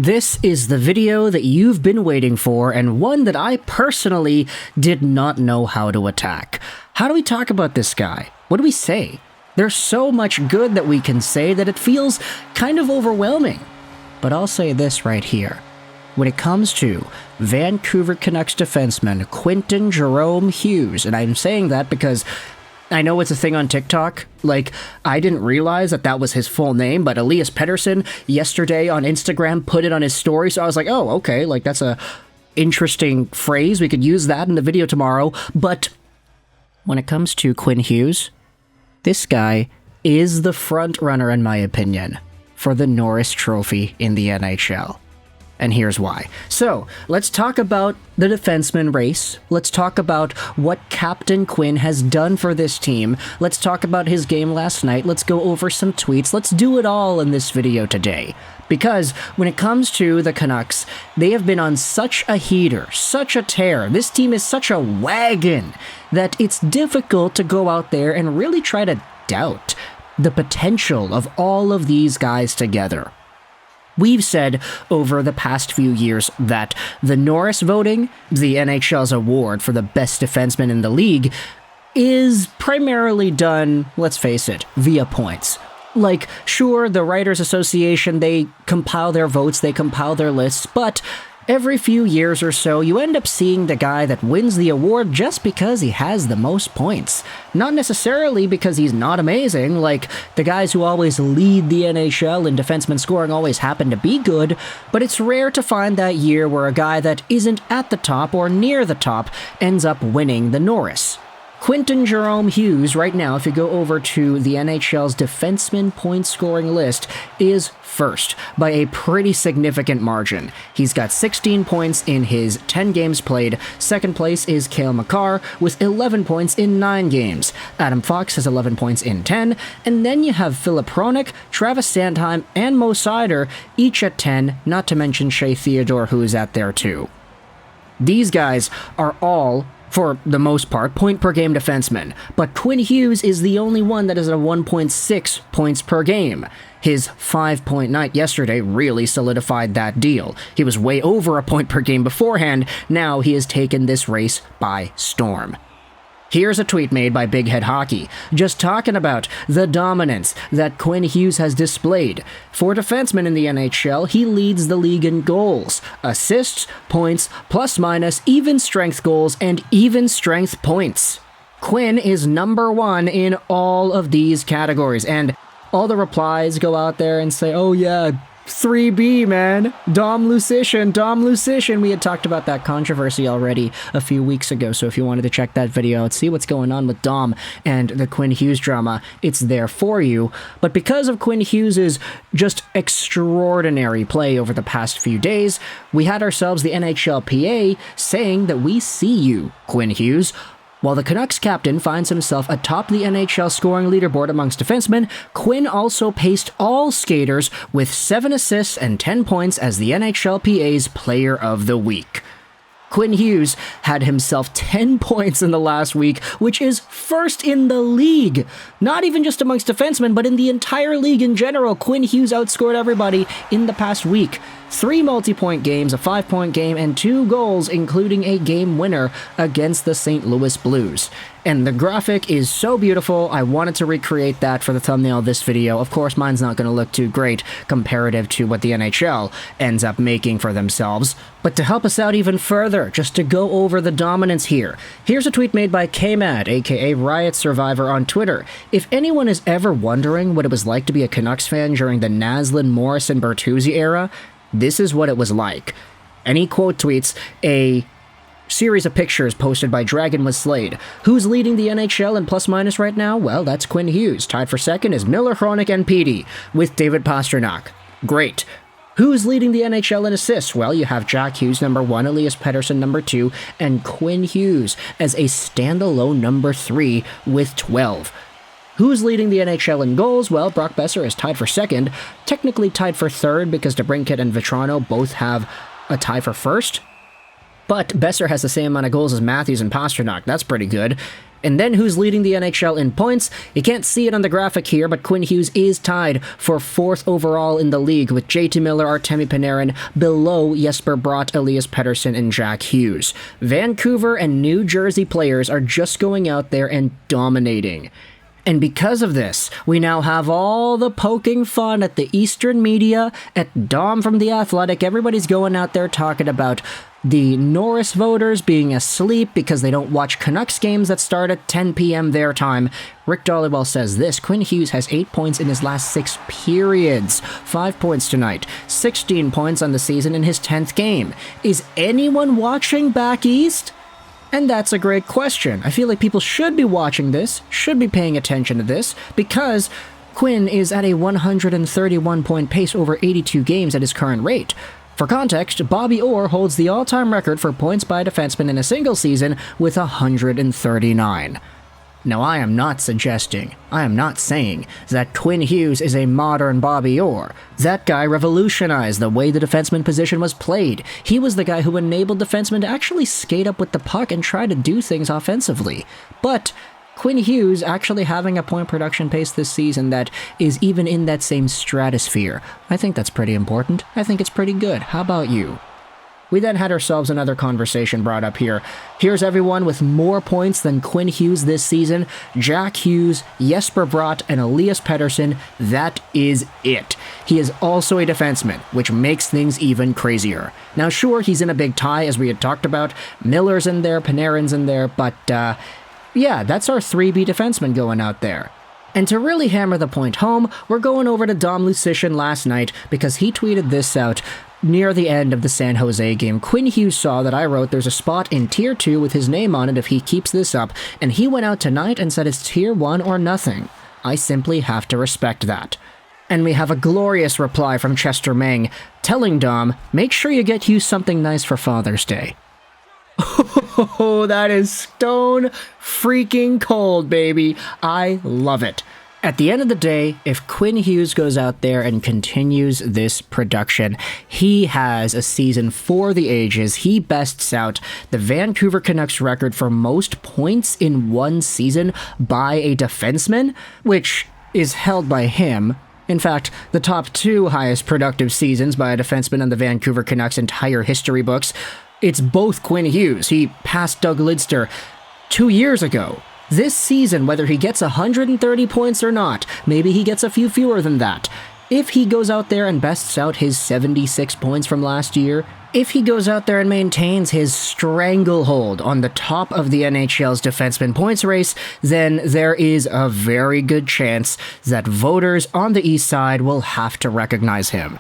This is the video that you've been waiting for, and one that I personally did not know how to attack. How do we talk about this guy? What do we say? There's so much good that we can say that it feels kind of overwhelming. But I'll say this right here. When it comes to Vancouver Canucks defenseman Quinn Hughes, and I'm saying that because I know it's a thing on TikTok. Like, I didn't realize that was his full name, but Elias Pettersson yesterday on Instagram put it on his story, so I was like, oh, okay, like, that's a interesting phrase. We could use that in the video tomorrow. But when it comes to Quinn Hughes, this guy is the front runner, in my opinion, for the Norris Trophy in the NHL. And here's why. So, let's talk about the defenseman race. Let's talk about what Captain Quinn has done for this team. Let's talk about his game last night. Let's go over some tweets. Let's do it all in this video today. Because when it comes to the Canucks, they have been on such a heater, such a tear. This team is such a wagon that it's difficult to go out there and really try to doubt the potential of all of these guys together. We've said over the past few years that the Norris voting, the NHL's award for the best defenseman in the league, is primarily done, let's face it, via points. Like, sure, the Writers Association, they compile their votes, they compile their lists, but every few years or so, you end up seeing the guy that wins the award just because he has the most points. Not necessarily because he's not amazing, like the guys who always lead the NHL in defenseman scoring always happen to be good, but it's rare to find that year where a guy that isn't at the top or near the top ends up winning the Norris. Quinn Hughes, right now, if you go over to the NHL's defenseman point scoring list, is first by a pretty significant margin. He's got 16 points in his 10 games played. Second place is Cale Makar with 11 points in 9 games. Adam Fox has 11 points in 10. And then you have Filip Hronek, Travis Sanheim, and Mo Seider, each at 10, not to mention Shea Theodore, who is at there too. These guys are all, for the most part, point-per-game defensemen, but Quinn Hughes is the only one that is at 1.6 points per game. His 5-point night yesterday really solidified that deal. He was way over a point per game beforehand. Now he has taken this race by storm. Here's a tweet made by Big Head Hockey, just talking about the dominance that Quinn Hughes has displayed. For defensemen in the NHL, he leads the league in goals, assists, points, plus-minus, even strength goals, and even strength points. Quinn is number 1 in all of these categories, and all the replies go out there and say, oh yeah, 3B, man. Dom Lucian. We had talked about that controversy already a few weeks ago, so if you wanted to check that video out, see what's going on with Dom and the Quinn Hughes drama, it's there for you. But because of Quinn Hughes' just extraordinary play over the past few days, we had ourselves the NHLPA saying that we see you, Quinn Hughes. While the Canucks captain finds himself atop the NHL scoring leaderboard amongst defensemen, Quinn also paced all skaters with 7 assists and 10 points as the NHLPA's Player of the Week. Quinn Hughes had himself 10 points in the last week, which is first in the league. Not even just amongst defensemen, but in the entire league in general. Quinn Hughes outscored everybody in the past week. 3 multi-point games, a 5-point game, and 2 goals, including a game winner against the St. Louis Blues. And the graphic is so beautiful, I wanted to recreate that for the thumbnail of this video. Of course, mine's not going to look too great comparative to what the NHL ends up making for themselves. But to help us out even further, just to go over the dominance here, here's a tweet made by KMAD, aka Riot Survivor on Twitter. If anyone is ever wondering what it was like to be a Canucks fan during the Naslin, Morrison, Bertuzzi era, this is what it was like. And he quote tweets a series of pictures posted by Dragon with Slade. Who's leading the NHL in plus-minus right now? Well, that's Quinn Hughes. Tied for second is Miller, Hronek, and Petey, with David Pastrnak. Great. Who's leading the NHL in assists? Well, you have Jack Hughes, number 1, Elias Pettersson, number 2, and Quinn Hughes as a standalone number 3 with 12. Who's leading the NHL in goals? Well, Brock Boeser is tied for second, technically tied for third because DeBrincat and Vetrano both have a tie for first. But Boeser has the same amount of goals as Matthews and Pastrnak. That's pretty good. And then who's leading the NHL in points? You can't see it on the graphic here, but Quinn Hughes is tied for 4th overall in the league with JT Miller, Artemi Panarin below Jesper Bratt, Elias Pettersson, and Jack Hughes. Vancouver and New Jersey players are just going out there and dominating. And because of this, we now have all the poking fun at the Eastern media, at Dom from The Athletic. Everybody's going out there talking about the Norris voters being asleep because they don't watch Canucks games that start at 10 p.m. their time. Rick Dollywell says this: Quinn Hughes has 8 points in his last 6 periods. 5 points tonight. 16 points on the season in his 10th game. Is anyone watching back east? And that's a great question. I feel like people should be watching this, should be paying attention to this, because Quinn is at a 131-point pace over 82 games at his current rate. For context, Bobby Orr holds the all-time record for points by a defenseman in a single season with 139. Now, I am not saying that Quinn Hughes is a modern Bobby Orr. That guy revolutionized the way the defenseman position was played. He was the guy who enabled defensemen to actually skate up with the puck and try to do things offensively. But Quinn Hughes actually having a point production pace this season that is even in that same stratosphere. I think that's pretty important. I think it's pretty good. How about you? We then had ourselves another conversation brought up here. Here's everyone with more points than Quinn Hughes this season: Jack Hughes, Jesper Bratt, and Elias Pettersson. That is it. He is also a defenseman, which makes things even crazier. Now sure, he's in a big tie, as we had talked about. Miller's in there, Panarin's in there, but yeah, that's our 3B defenseman going out there. And to really hammer the point home, we're going over to Dom Lucian last night because he tweeted this out near the end of the San Jose game. Quinn Hughes saw that I wrote there's a spot in Tier 2 with his name on it if he keeps this up, and he went out tonight and said it's Tier 1 or nothing. I simply have to respect that. And we have a glorious reply from Chester Mang telling Dom, make sure you get Hughes something nice for Father's Day. Oh, that is stone freaking cold, baby. I love it. At the end of the day, if Quinn Hughes goes out there and continues this production, he has a season for the ages. He bests out the Vancouver Canucks record for most points in one season by a defenseman, which is held by him. In fact, the top 2 highest productive seasons by a defenseman in the Vancouver Canucks' entire history books. It's both Quinn Hughes. He passed Doug Lidster 2 years ago. This season, whether he gets 130 points or not, maybe he gets a few fewer than that. If he goes out there and bests out his 76 points from last year, if he goes out there and maintains his stranglehold on the top of the NHL's defenseman points race, then there is a very good chance that voters on the east side will have to recognize him.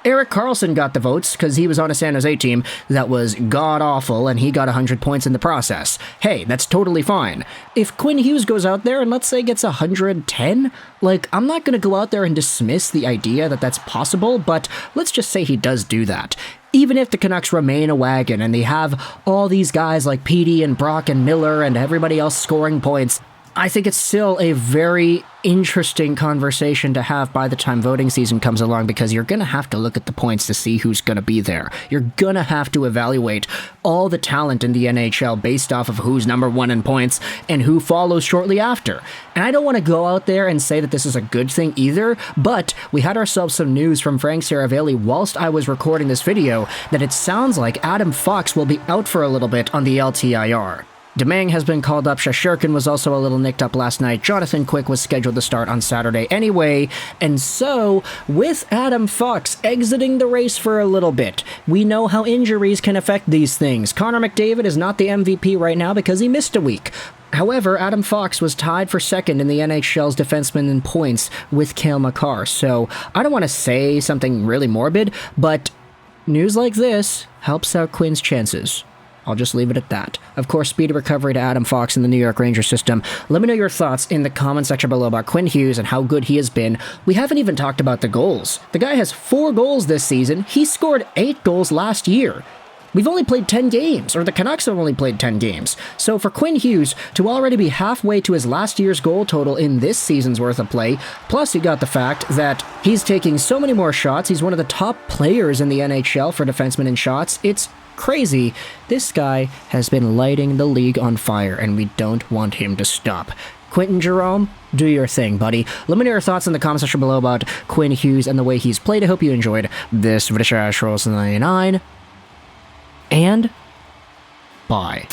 Erik Karlsson got the votes because he was on a San Jose team that was god-awful and he got 100 points in the process. Hey, that's totally fine. If Quinn Hughes goes out there and let's say gets 110, I'm not going to go out there and dismiss the idea that that's possible, but let's just say he does do that. Even if the Canucks remain a wagon and they have all these guys like Petey and Brock and Miller and everybody else scoring points, I think it's still a very interesting conversation to have by the time voting season comes along, because you're going to have to look at the points to see who's going to be there. You're going to have to evaluate all the talent in the NHL based off of who's number 1 in points and who follows shortly after. And I don't want to go out there and say that this is a good thing either, but we had ourselves some news from Frank Saravelli whilst I was recording this video that it sounds like Adam Fox will be out for a little bit on the LTIR. Demang has been called up. Shashirkin was also a little nicked up last night. Jonathan Quick was scheduled to start on Saturday anyway. And so, with Adam Fox exiting the race for a little bit, we know how injuries can affect these things. Connor McDavid is not the MVP right now because he missed a week. However, Adam Fox was tied for second in the NHL's defenseman in points with Cale Makar. So, I don't want to say something really morbid, but news like this helps out Quinn's chances. I'll just leave it at that. Of course, speedy recovery to Adam Fox in the New York Rangers system. Let me know your thoughts in the comment section below about Quinn Hughes and how good he has been. We haven't even talked about the goals. The guy has 4 goals this season. He scored 8 goals last year. We've only played 10 games, or the Canucks have only played 10 games. So for Quinn Hughes to already be halfway to his last year's goal total in this season's worth of play, plus you got the fact that he's taking so many more shots, he's one of the top players in the NHL for defensemen in shots, it's crazy. This guy has been lighting the league on fire, and we don't want him to stop. Quentin Jerome, do your thing, buddy. Let me know your thoughts in the comment section below about Quinn Hughes and the way he's played. I hope you enjoyed this video. Rolls 99. And bye.